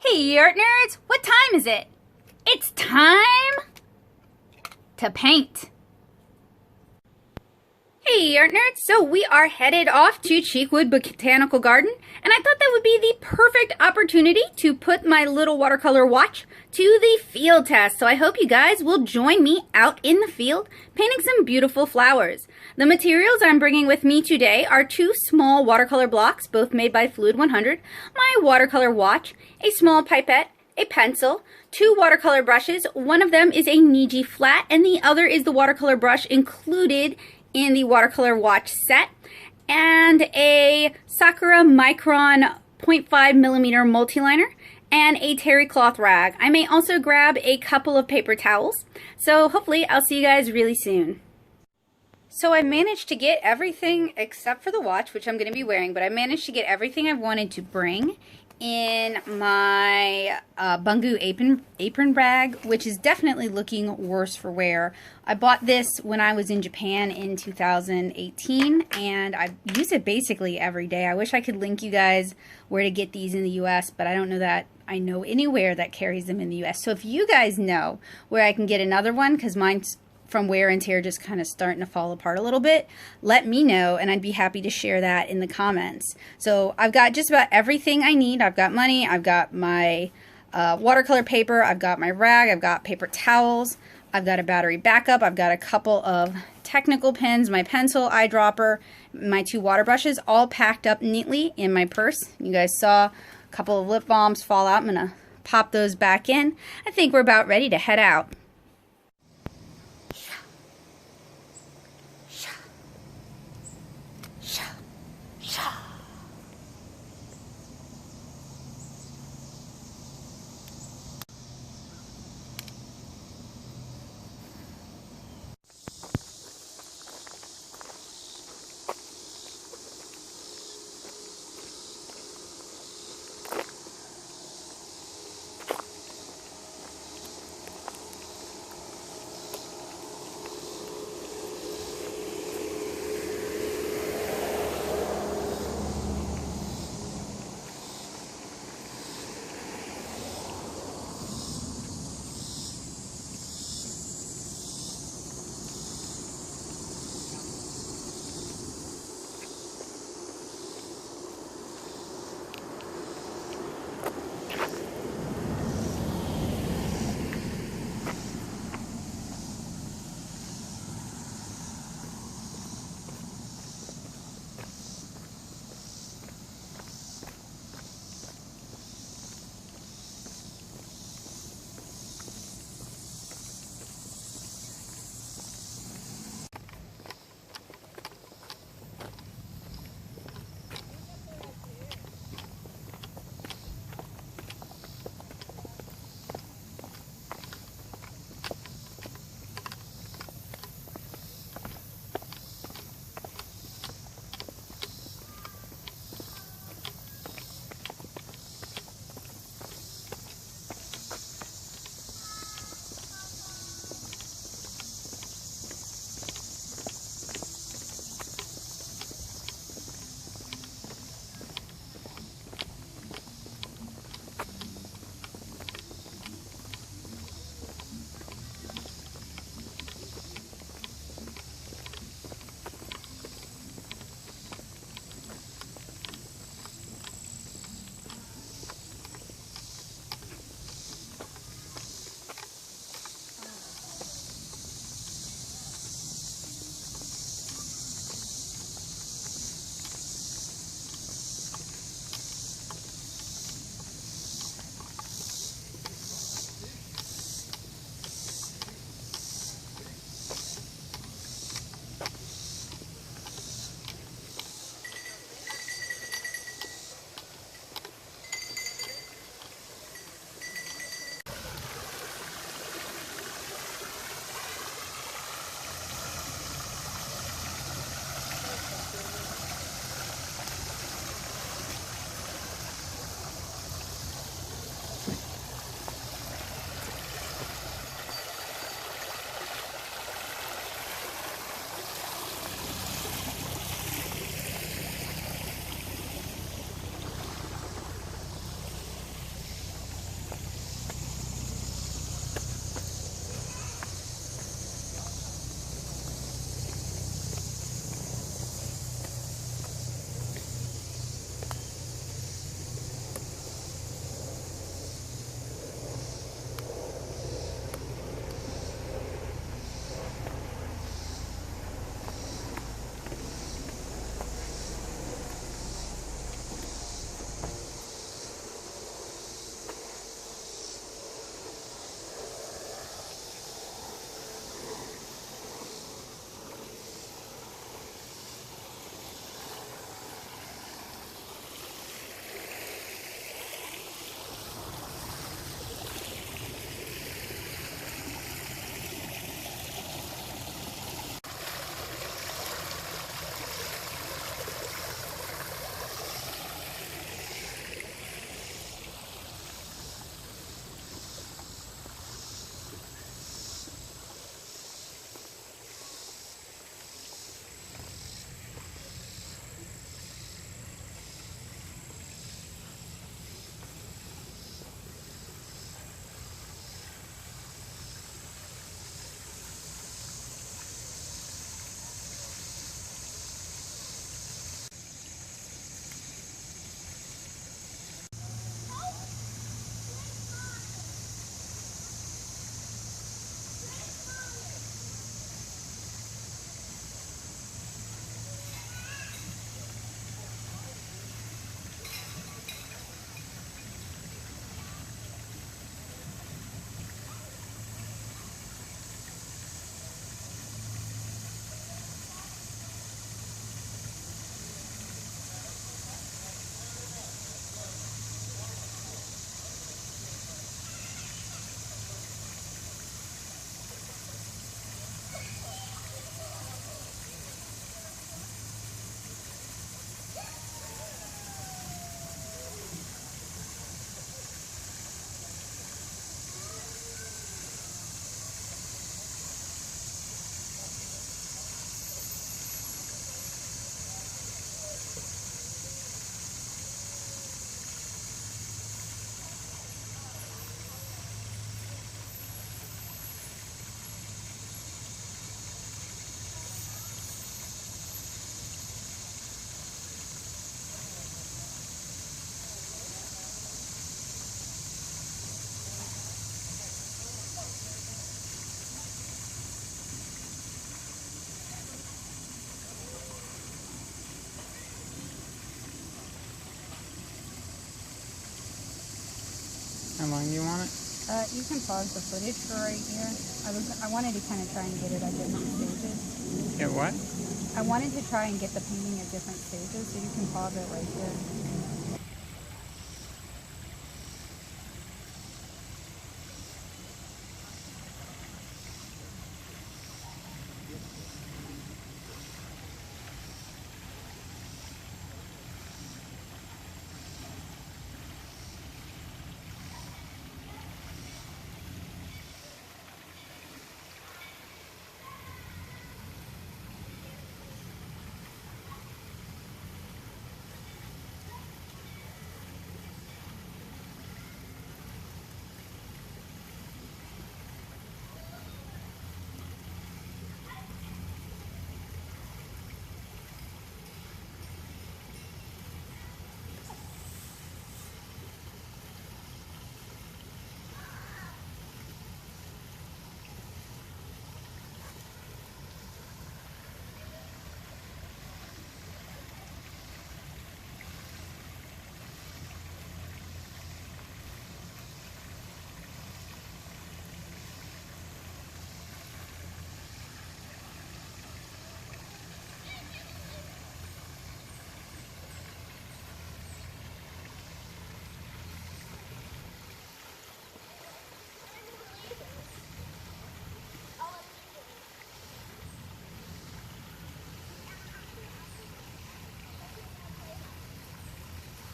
Hey art nerds, what time is it? It's time to paint. Hey art nerds, so we are headed off to Cheekwood Botanical Garden, and I thought that would be the perfect opportunity to put my little watercolor watch to the field test. So I hope you guys will join me out in the field painting some beautiful flowers. The materials I'm bringing with me today are two small watercolor blocks, both made by Fluid 100, my watercolor watch, a small pipette, a pencil, two watercolor brushes. One of them is a Niji flat and the other is the watercolor brush included in the watercolor watch set, and a Sakura Micron 0.5 millimeter multiliner and a Terrycloth Rag. I may also grab a couple of paper towels. So hopefully I'll see you guys really soon. So I managed to get everything except for the watch, which I'm going to be wearing, but I managed to get everything I wanted to bring in my Bungu apron bag, which is definitely looking worse for wear. I bought this when I was in Japan in 2018, and I use it basically every day. I wish I could link you guys where to get these in the US, but I don't know that I know anywhere that carries them in the US. So if you guys know where I can get another one, because mine's from wear and tear just kind of starting to fall apart a little bit, let me know and I'd be happy to share that in the comments. So I've got just about everything I need. I've got money, I've got my watercolor paper, I've got my rag, I've got paper towels, I've got a battery backup, I've got a couple of technical pens, my pencil, eyedropper, my two water brushes, all packed up neatly in my purse. You guys saw a couple of lip balms fall out. I'm gonna pop those back in. I think we're about ready to head out. How long do you want it? You can pause the footage for right here. I wanted to kind of try and get it at different stages. Get what? I wanted to try and get the painting at different stages, so you can pause it right here.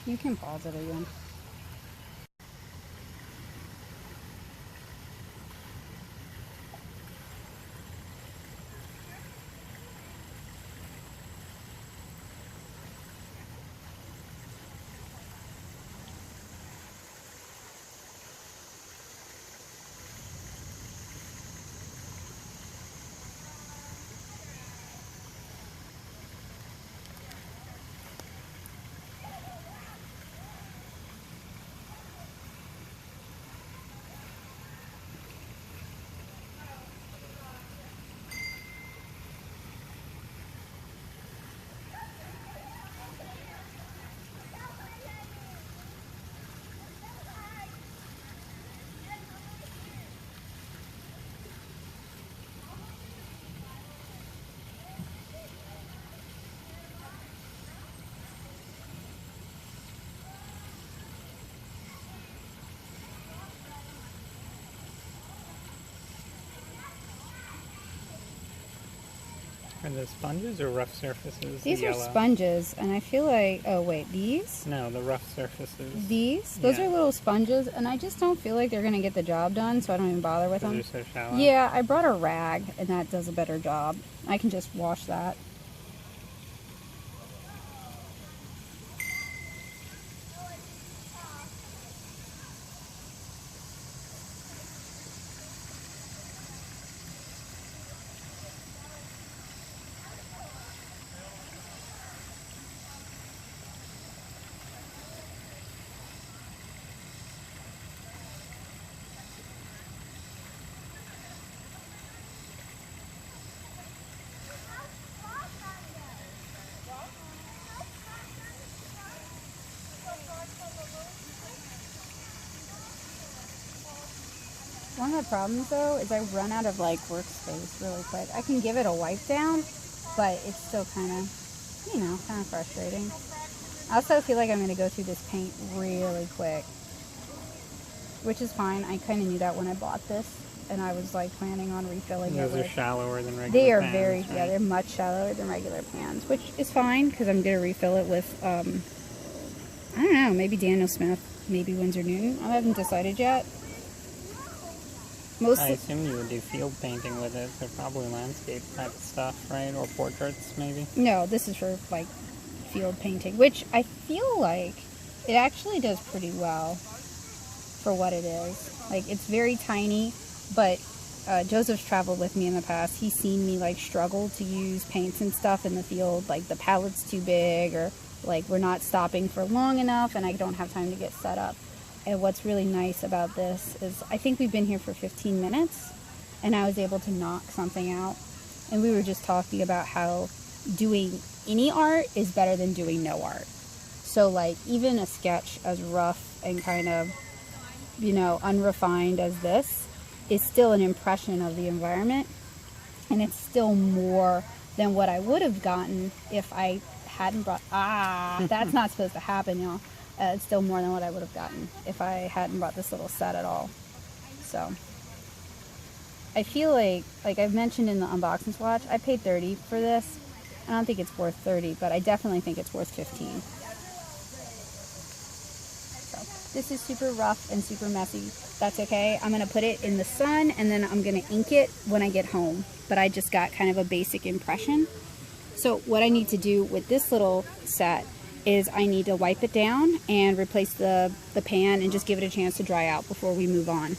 You can pause it again. Are the sponges or rough surfaces? These are sponges, and I feel like, oh wait, these? No, the rough surfaces. These? Those are little sponges, and I just don't feel like they're going to get the job done, so I don't even bother with them. They're so shallow? Yeah, I brought a rag, and that does a better job. I can just wash that. One of the problems though is I run out of like workspace really quick. I can give it a wipe down, but it's still kind of, you know, kind of frustrating. I also feel like I'm going to go through this paint really quick, which is fine. I kind of knew that when I bought this, and I was like planning on refilling it. Those are shallower than regular They are pans, very, right? yeah, they're much shallower than regular pans, which is fine because I'm going to refill it with, I don't know, maybe Daniel Smith, maybe Winsor Newton. I haven't decided yet. I assume you would do field painting with it, so probably landscape type stuff, right? Or portraits, maybe? No, this is for, like, field painting, which I feel like it actually does pretty well for what it is. Like, it's very tiny, but Joseph's traveled with me in the past. He's seen me, like, struggle to use paints and stuff in the field. Like, the palette's too big, or, like, we're not stopping for long enough, and I don't have time to get set up. And what's really nice about this is I think we've been here for 15 minutes and I was able to knock something out. And we were just talking about how doing any art is better than doing no art. So like even a sketch as rough and kind of you know, unrefined as this, is still an impression of the environment. And it's still more than what I would have gotten if I hadn't brought, that's not supposed to happen, y'all. It's still more than what I would have gotten if I hadn't brought this little set at all. So I feel like I've mentioned in the unboxing swatch, I paid $30 for this. I don't think it's worth $30, but I definitely think it's worth $15. So this is super rough and super messy. That's okay. I'm going to put it in the sun and then I'm going to ink it when I get home. But I just got kind of a basic impression. So what I need to do with this little set is I need to wipe it down and replace the pan and just give it a chance to dry out before we move on.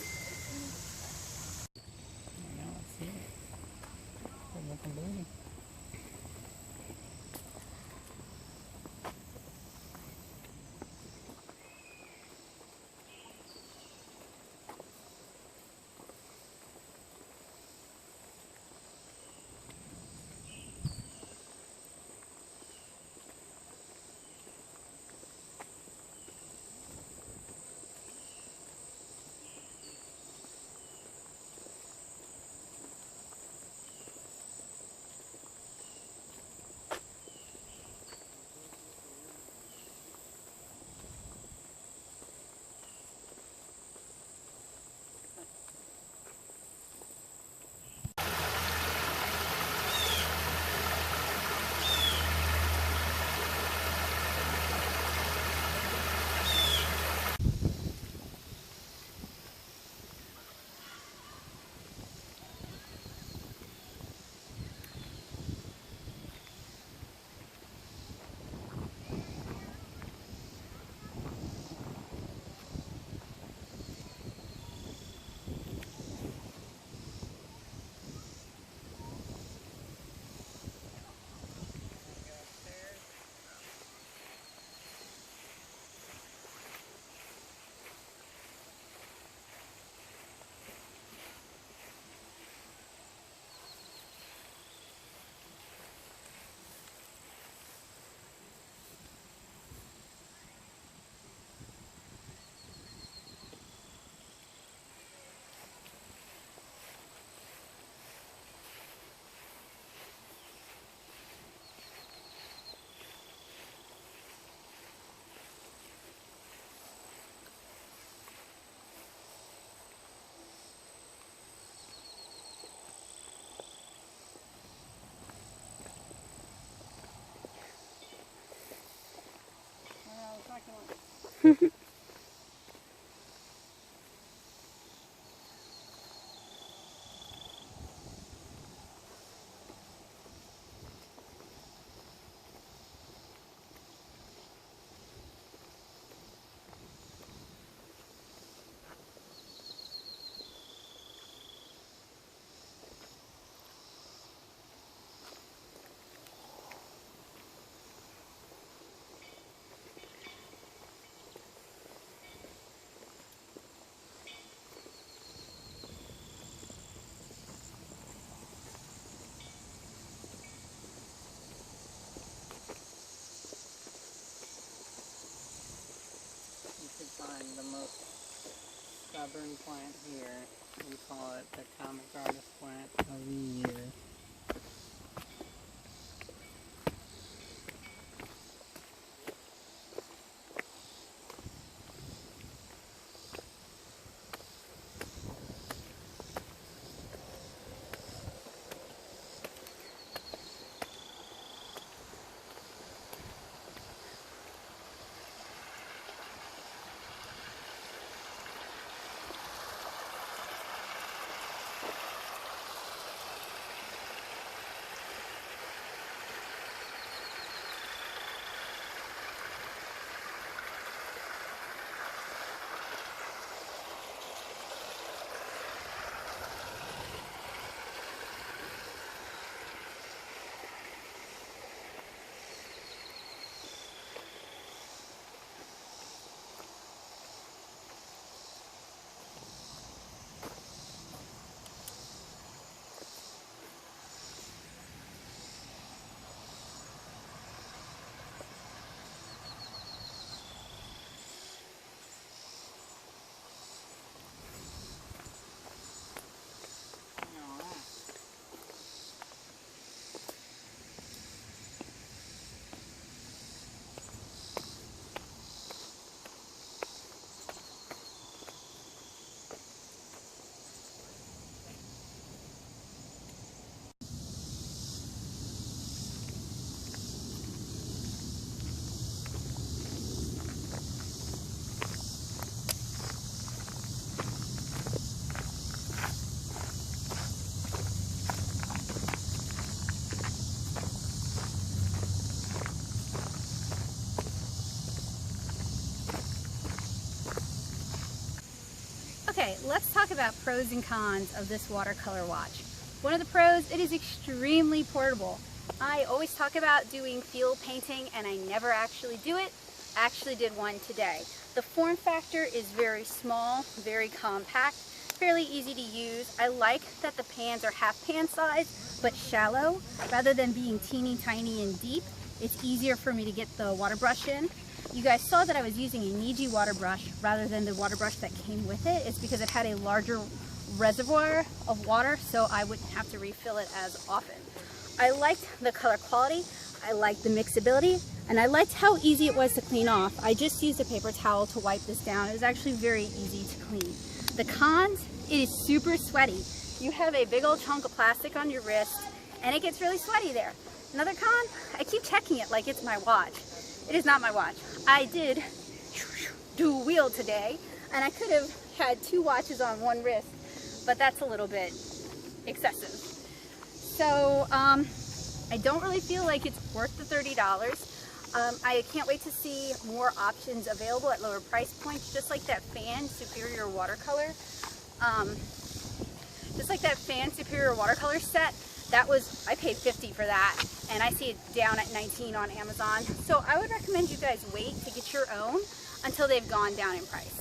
Find the most stubborn plant here. We call it the comic artist plant of the year. Okay, let's talk about pros and cons of this watercolor watch. One of the pros, it is extremely portable. I always talk about doing field painting and I never actually do it. I actually did one today. The form factor is very small, very compact, fairly easy to use. I like that the pans are half pan size but shallow rather than being teeny tiny and deep. It's easier for me to get the water brush in. You guys saw that I was using a Niji water brush rather than the water brush that came with it. It's because it had a larger reservoir of water, so I wouldn't have to refill it as often. I liked the color quality, I liked the mixability, and I liked how easy it was to clean off. I just used a paper towel to wipe this down. It was actually very easy to clean. The cons, it is super sweaty. You have a big old chunk of plastic on your wrist, and it gets really sweaty there. Another con, I keep checking it like it's my watch. It is not my watch. I did dual wheel today, and I could have had 2 watches on one wrist, but that's a little bit excessive. So I don't really feel like it's worth the $30. I can't wait to see more options available at lower price points, just like that Fan Superior Watercolor. Just like that Fan Superior Watercolor set. That was, I paid $50 for that, and I see it down at $19 on Amazon. So I would recommend you guys wait to get your own until they've gone down in price.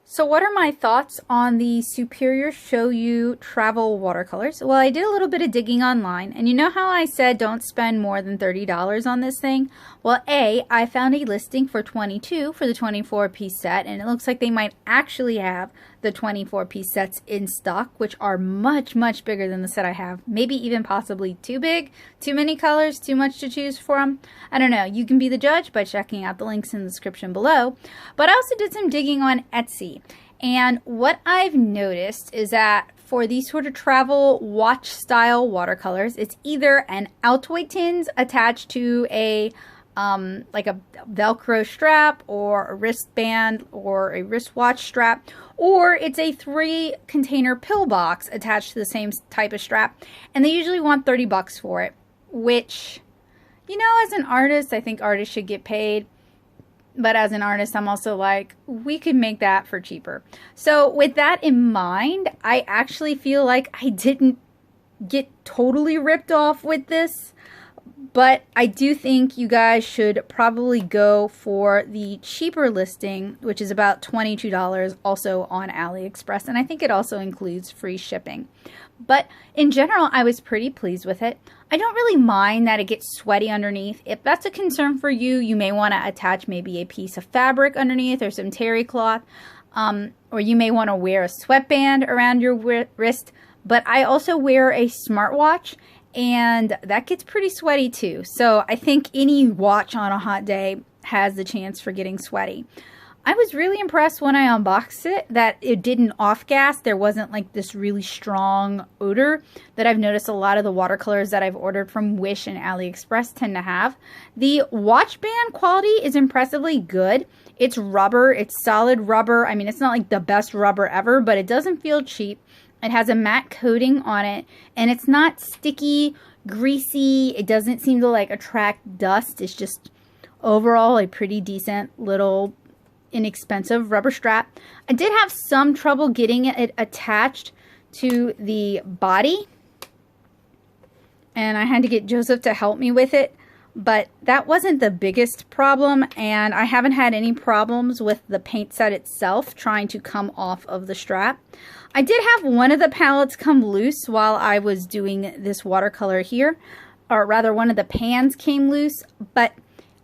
So what are my thoughts on the Superior Shoyu travel watercolors? Well, I did a little bit of digging online, and you know how I said don't spend more than $30 on this thing? Well, I found a listing for $22 for the 24-piece set, and it looks like they might actually have the 24-piece sets in stock, which are much, much bigger than the set I have. Maybe even possibly too big, too many colors, too much to choose from. I don't know. You can be the judge by checking out the links in the description below. But I also did some digging on Etsy. And what I've noticed is that for these sort of travel watch style watercolors, it's either an Altoid tins attached to a like a Velcro strap or a wristband or a wristwatch strap, or it's a 3-container pill box attached to the same type of strap, and they usually want $30 for it, which, you know, as an artist, I think artists should get paid. but as an artist, I'm also like, we could make that for cheaper. So with that in mind, I actually feel like I didn't get totally ripped off with this, but I do think you guys should probably go for the cheaper listing, which is about $22, also on AliExpress, and I think it also includes free shipping. But in general, I was pretty pleased with it. I don't really mind that it gets sweaty underneath. If that's a concern for you, you may want to attach maybe a piece of fabric underneath or some terry cloth, or you may want to wear a sweatband around your wrist. But I also wear a smartwatch, and that gets pretty sweaty too. So I think any watch on a hot day has the chance for getting sweaty. I was really impressed when I unboxed it that it didn't off-gas. There wasn't like this really strong odor that I've noticed a lot of the watercolors that I've ordered from Wish and AliExpress tend to have. The watch band quality is impressively good. It's rubber. It's solid rubber. I mean, it's not like the best rubber ever, but it doesn't feel cheap. It has a matte coating on it, and it's not sticky, greasy. It doesn't seem to like attract dust. It's just overall a pretty decent little inexpensive rubber strap. I did have some trouble getting it attached to the body, and I had to get Joseph to help me with it, but that wasn't the biggest problem, and I haven't had any problems with the paint set itself trying to come off of the strap. I did have one of the palettes come loose while I was doing this watercolor here, or rather one of the pans came loose, but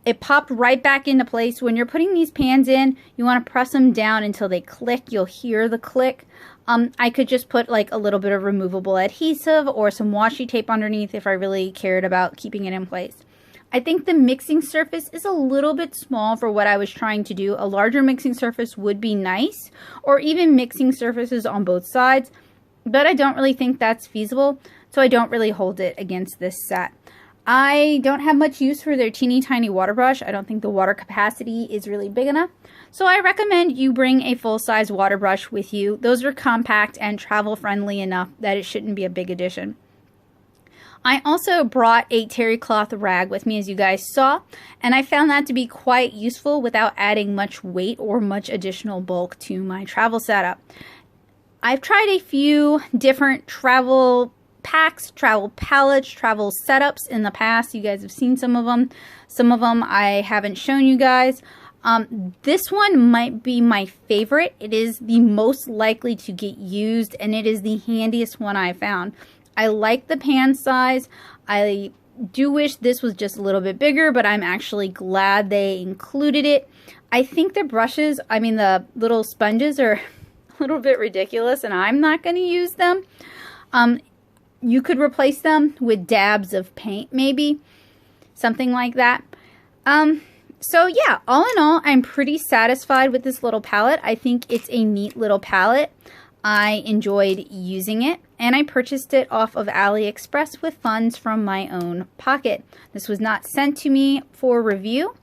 it popped right back into place. When you're putting these pans in, you want to press them down until they click. You'll hear the click. I could just put like a little bit of removable adhesive or some washi tape underneath if I really cared about keeping it in place. I think the mixing surface is a little bit small for what I was trying to do. A larger mixing surface would be nice, or even mixing surfaces on both sides, but I don't really think that's feasible, so I don't really hold it against this set. I don't have much use for their teeny tiny water brush. I don't think the water capacity is really big enough, so I recommend you bring a full-size water brush with you. Those are compact and travel friendly enough that it shouldn't be a big addition. I also brought a Terrycloth Rag with me, as you guys saw, and I found that to be quite useful without adding much weight or much additional bulk to my travel setup. I've tried a few different travel packs, travel palettes, travel setups in the past. You guys have seen some of them. Some of them I haven't shown you guys. This one might be my favorite. It is the most likely to get used, and it is the handiest one I found. I like the pan size. I do wish this was just a little bit bigger, but I'm actually glad they included it. I think the brushes, I mean the little sponges, are a little bit ridiculous, and I'm not going to use them. You could replace them with dabs of paint, maybe. Something like that. So yeah, all in all, I'm pretty satisfied with this little palette. I think it's a neat little palette. I enjoyed using it, and I purchased it off of AliExpress with funds from my own pocket. This was not sent to me for review,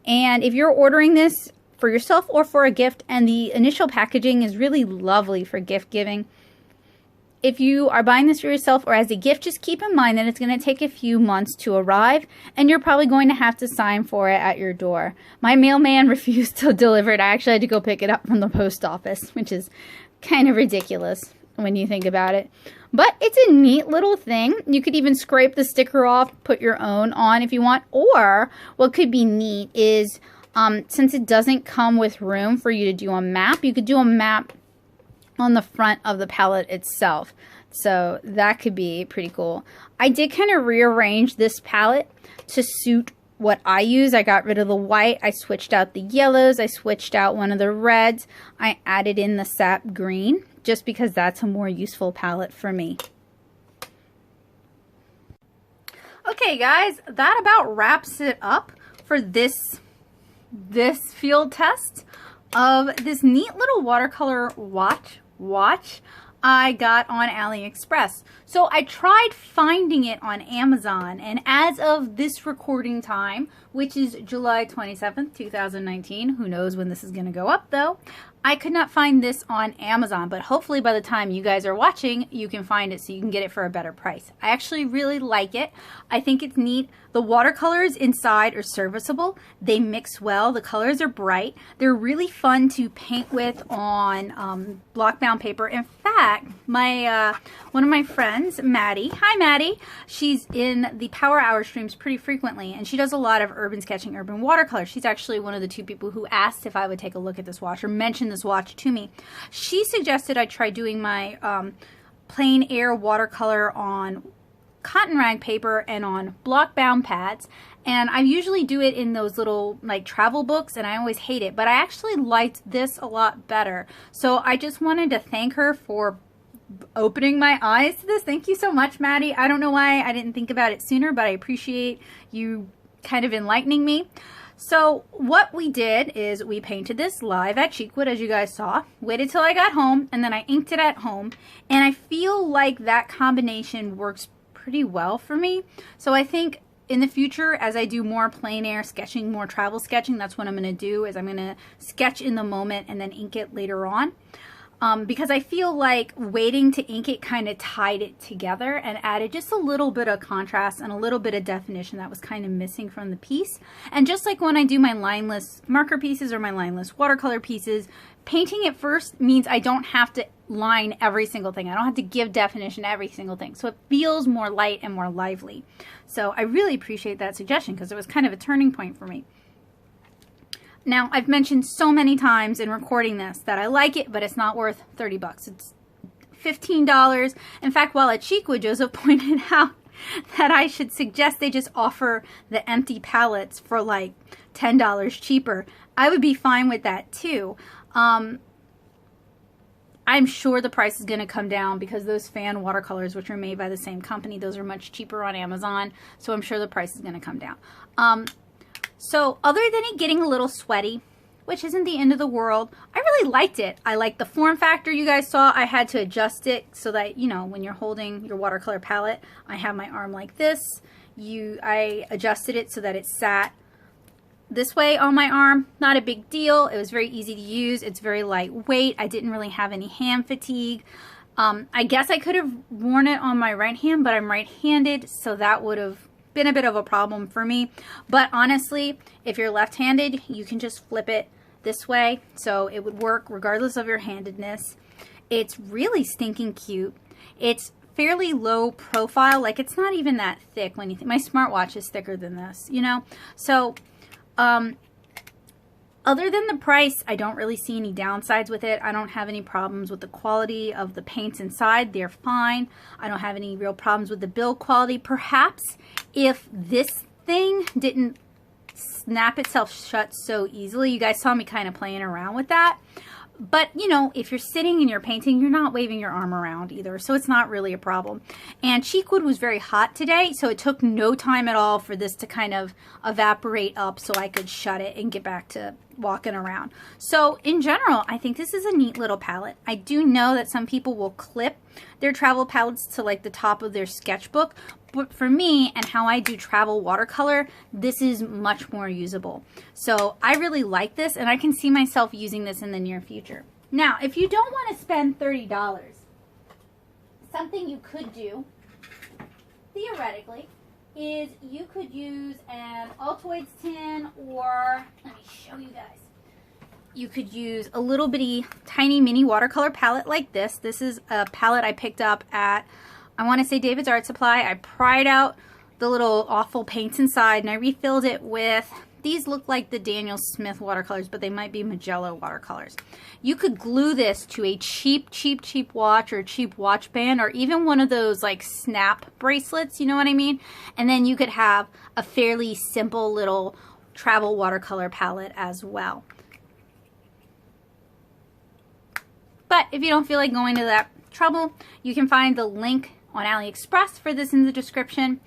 and if you're ordering this for yourself or for a gift, and the initial packaging is really lovely for gift giving, if you are buying this for yourself or as a gift, just keep in mind that it's going to take a few months to arrive, and you're probably going to have to sign for it at your door. My mailman refused to deliver it. I actually had to go pick it up from the post office, which is kind of ridiculous when you think about it. But it's a neat little thing. You could even scrape the sticker off, put your own on if you want. Or what could be neat is, since it doesn't come with room for you to do a map, you could do a map on the front of the palette itself. So that could be pretty cool. I did kind of rearrange this palette to suit what I use. I got rid of the white. I switched out the yellows. I switched out one of the reds. I added in the sap green just because that's a more useful palette for me. Okay guys, that about wraps it up for this field test of this neat little watercolor watch I got on AliExpress. So I tried finding it on Amazon, and as of this recording time, which is July 27th, 2019. Who knows when this is going to go up though. I could not find this on Amazon, but hopefully by the time you guys are watching, you can find it so you can get it for a better price. I actually really like it. I think it's neat. The watercolors inside are serviceable. They mix well. The colors are bright. They're really fun to paint with on block bound paper. In fact, one of my friends, Maddie, hi Maddie, she's in the Power Hour streams pretty frequently, and she does a lot of urban sketching, urban watercolor. She's actually one of the two people who asked if I would take a look at this watch or mention this watch to me. She suggested I try doing my plain air watercolor on cotton rag paper and on block bound pads, and I usually do it in those little like travel books, and I always hate it, but I actually liked this a lot better. So I just wanted to thank her for opening my eyes to this. Thank you so much, Maddie. I don't know why I didn't think about it sooner, but I appreciate you kind of enlightening me. So what we did is we painted this live at Cheekwood, as you guys saw, waited till I got home, and then I inked it at home, and I feel like that combination works pretty well for me. So I think in the future, as I do more plein air sketching, more travel sketching, that's what I'm going to do, is I'm going to sketch in the moment and then ink it later on. Because I feel like waiting to ink it kind of tied it together and added just a little bit of contrast and a little bit of definition that was kind of missing from the piece. And just like when I do my lineless marker pieces or my lineless watercolor pieces, painting it first means I don't have to line every single thing. I don't have to give definition to every single thing. So it feels more light and more lively. So I really appreciate that suggestion because it was kind of a turning point for me. Now, I've mentioned so many times in recording this that I like it, but it's not worth 30 bucks. It's $15. In fact, while at Cheekwood, Joseph pointed out that I should suggest they just offer the empty palettes for like $10 cheaper. I would be fine with that too. I'm sure the price is going to come down because those fan watercolors, which are made by the same company, those are much cheaper on Amazon. So I'm sure the price is going to come down. So other than it getting a little sweaty, which isn't the end of the world, I really liked it. I liked the form factor you guys saw. I had to adjust it so that, you know, when you're holding your watercolor palette, I have my arm like this. I adjusted it so that it sat this way on my arm. Not a big deal. It was very easy to use. It's very lightweight. I didn't really have any hand fatigue. I guess I could have worn it on my right hand, but I'm right-handed, so that would have been a bit of a problem for me. But honestly, if you're left-handed, you can just flip it this way, so it would work regardless of your handedness. It's really stinking cute. It's fairly low profile, like it's not even that thick when you think. My smartwatch is thicker than this, you know. So other than the price, I don't really see any downsides with it. I don't have any problems with the quality of the paints inside. They're fine. I don't have any real problems with the build quality. Perhaps if this thing didn't snap itself shut so easily, you guys saw me kind of playing around with that. But, you know, if you're sitting and you're painting, you're not waving your arm around either, so it's not really a problem. And Cheekwood was very hot today, so it took no time at all for this to kind of evaporate up so I could shut it and get back to walking around. So, in general, I think this is a neat little palette. I do know that some people will clip their travel palettes to, like, the top of their sketchbook, but for me and how I do travel watercolor, this is much more usable. So I really like this, and I can see myself using this in the near future. Now, if you don't want to spend $30, something you could do, theoretically, is you could use an Altoids tin, or let me show you guys. You could use a little bitty, tiny mini watercolor palette like this. This is a palette I picked up at, I want to say, David's Art Supply. I pried out the little awful paints inside and I refilled it with, these look like the Daniel Smith watercolors, but they might be Magello watercolors. You could glue this to a cheap watch or a cheap watch band, or even one of those like snap bracelets, you know what I mean? And then you could have a fairly simple little travel watercolor palette as well. But if you don't feel like going to that trouble, you can find the link on AliExpress for this in the description.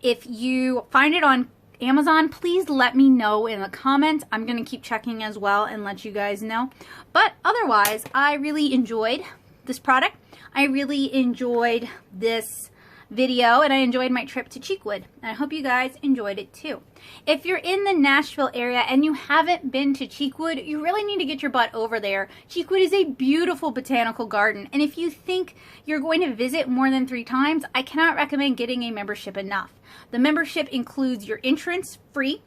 If you find it on Amazon, please let me know in the comments. I'm going to keep checking as well and let you guys know. But otherwise, I really enjoyed this product. I really enjoyed this video, and I enjoyed my trip to Cheekwood. And I hope you guys enjoyed it too. If you're in the Nashville area and you haven't been to Cheekwood, you really need to get your butt over there. Cheekwood is a beautiful botanical garden, and if you think you're going to visit more than 3 times, I cannot recommend getting a membership enough. The membership includes your entrance free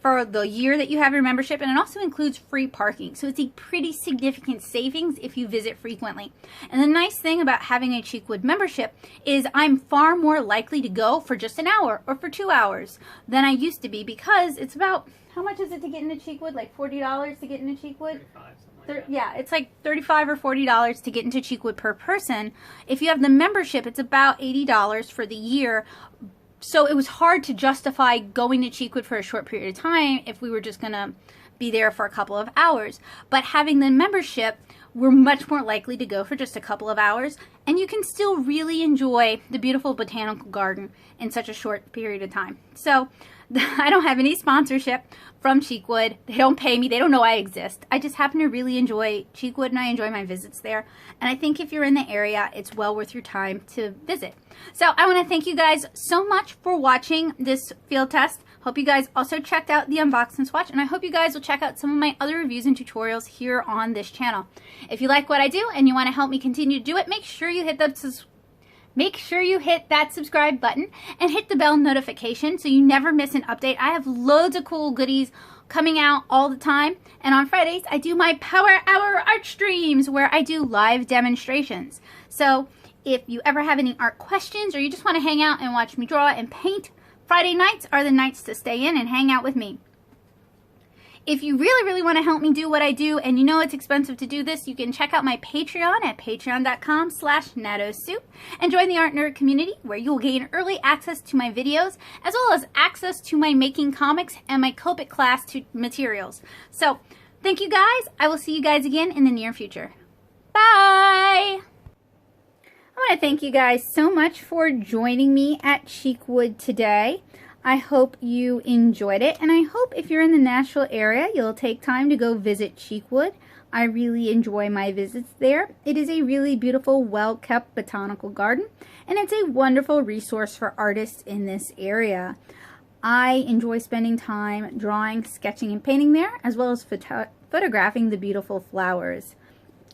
for the year that you have your membership, and it also includes free parking. So it's a pretty significant savings if you visit frequently. And the nice thing about having a Cheekwood membership is I'm far more likely to go for just an hour or for 2 hours than I used to be, because it's about, how much is it to get into Cheekwood? Like $40 to get into Cheekwood? 35, yeah, it's like $35 or $40 to get into Cheekwood per person. If you have the membership, it's about $80 for the year. So it was hard to justify going to Cheekwood for a short period of time if we were just going to be there for a couple of hours. But having the membership, we're much more likely to go for just a couple of hours, and you can still really enjoy the beautiful botanical garden in such a short period of time. So I don't have any sponsorship from Cheekwood. They don't pay me. They don't know I exist. I just happen to really enjoy Cheekwood, and I enjoy my visits there. And I think if you're in the area, it's well worth your time to visit. So I want to thank you guys so much for watching this field test. Hope you guys also checked out the unbox and swatch, and I hope you guys will check out some of my other reviews and tutorials here on this channel. If you like what I do and you want to help me continue to do it, make sure you hit that subscribe button and hit the bell notification so you never miss an update. I have loads of cool goodies coming out all the time, and on Fridays I do my Power Hour art streams where I do live demonstrations. So if you ever have any art questions or you just want to hang out and watch me draw and paint, Friday nights are the nights to stay in and hang out with me. If you really want to help me do what I do, and you know it's expensive to do this, you can check out my Patreon at patreon.com/Nattosoup and join the Art Nerd community, where you will gain early access to my videos, as well as access to my making comics and my Copic class materials. So thank you guys. I will see you guys again in the near future. Bye! I want to thank you guys so much for joining me at Cheekwood today. I hope you enjoyed it, and I hope if you're in the Nashville area, you'll take time to go visit Cheekwood. I really enjoy my visits there. It is a really beautiful, well-kept botanical garden, and it's a wonderful resource for artists in this area. I enjoy spending time drawing, sketching, and painting there, as well as photographing the beautiful flowers.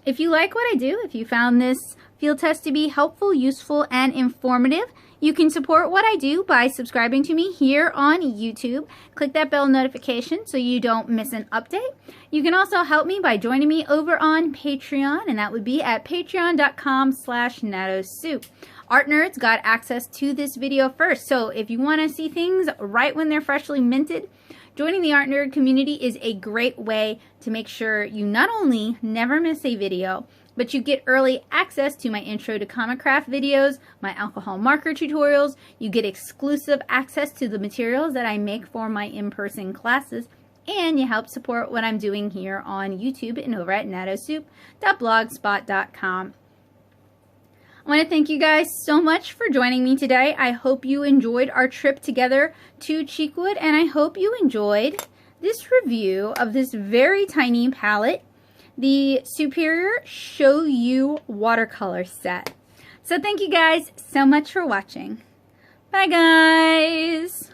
If you like what I do, if you found this field test to be helpful, useful, and informative, you can support what I do by subscribing to me here on YouTube. Click that bell notification so you don't miss an update. You can also help me by joining me over on Patreon, and that would be at patreon.com/Nattosoup. Artnerds got access to this video first, so if you want to see things right when they're freshly minted, joining the Art Nerd community is a great way to make sure you not only never miss a video, but you get early access to my Intro to Comic Craft videos, my alcohol marker tutorials, you get exclusive access to the materials that I make for my in-person classes, and you help support what I'm doing here on YouTube and over at nattosoup.blogspot.com. I want to thank you guys so much for joining me today. I hope you enjoyed our trip together to Cheekwood, and I hope you enjoyed this review of this very tiny palette, the Superior Show You watercolor set. So thank you guys so much for watching. Bye guys!